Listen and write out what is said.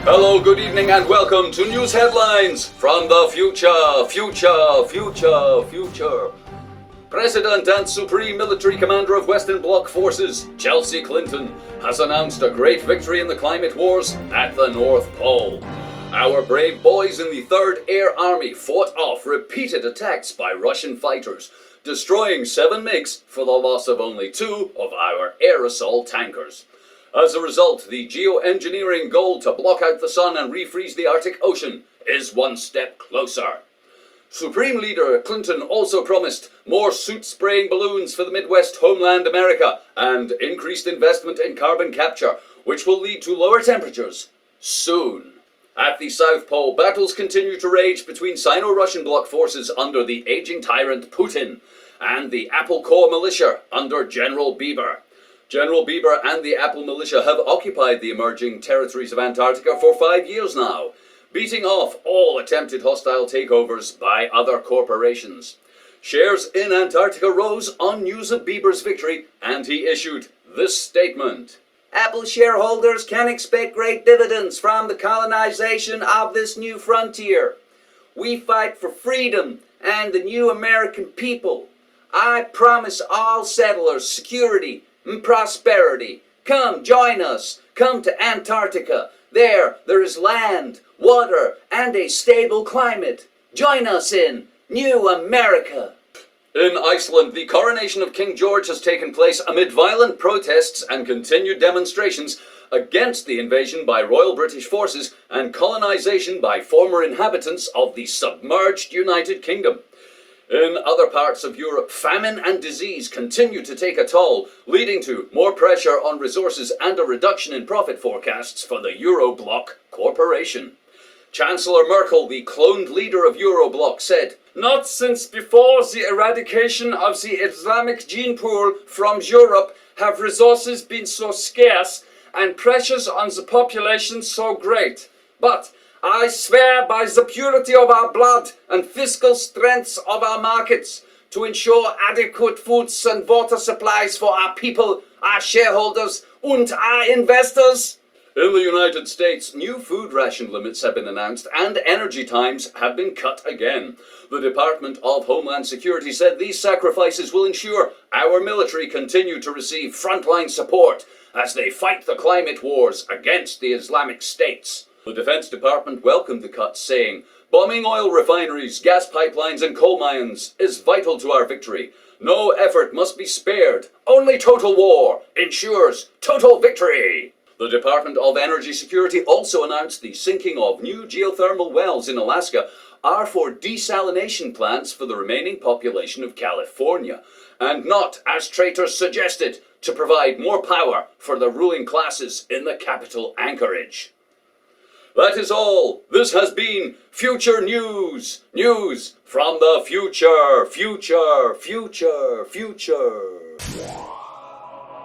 Hello, good evening, and welcome to News Headlines from the future. President and Supreme Military Commander of Western Bloc Forces, Chelsea Clinton, has announced a great victory in the climate wars at the North Pole. Our brave boys in the 3rd Air Army fought off repeated attacks by Russian fighters, destroying 7 MiGs for the loss of only 2 of our air assault tankers. As a result, the geoengineering goal to block out the sun and refreeze the Arctic Ocean is one step closer. Supreme Leader Clinton also promised more soot-spraying balloons for the Midwest homeland America and increased investment in carbon capture, which will lead to lower temperatures soon. At the South Pole, battles continue to rage between Sino-Russian bloc forces under the aging tyrant Putin and the Apple Corps militia under General Bieber. General Bieber and the Apple militia have occupied the emerging territories of Antarctica for 5 years now, beating off all attempted hostile takeovers by other corporations. Shares in Antarctica rose on news of Bieber's victory, and he issued this statement. Apple shareholders can expect great dividends from the colonization of this new frontier. We fight for freedom and the new American people. I promise all settlers security and prosperity. Come join us. Come to Antarctica. There is land, water, and a stable climate. Join us in New America. In Iceland, the coronation of King George has taken place amid violent protests and continued demonstrations against the invasion by Royal British forces and colonization by former inhabitants of the submerged United Kingdom. In other parts of Europe, famine and disease continue to take a toll, leading to more pressure on resources and a reduction in profit forecasts for the Eurobloc Corporation. Chancellor Merkel, the cloned leader of Eurobloc, said, "Not since before the eradication of the Islamic gene pool from Europe have resources been so scarce and pressures on the population so great. But I swear by the purity of our blood and fiscal strengths of our markets to ensure adequate foods and water supplies for our people, our shareholders, and our investors." In the United States, new food ration limits have been announced and energy times have been cut again. The Department of Homeland Security said these sacrifices will ensure our military continue to receive frontline support as they fight the climate wars against the Islamic states. The Defense Department welcomed the cuts, saying, "Bombing oil refineries, gas pipelines, and coal mines is vital to our victory. No effort must be spared. Only total war ensures total victory." The Department of Energy Security also announced the sinking of new geothermal wells in Alaska are for desalination plants for the remaining population of California, and not, as traitors suggested, to provide more power for the ruling classes in the capital, Anchorage. That is all. This has been Future News. News from the future.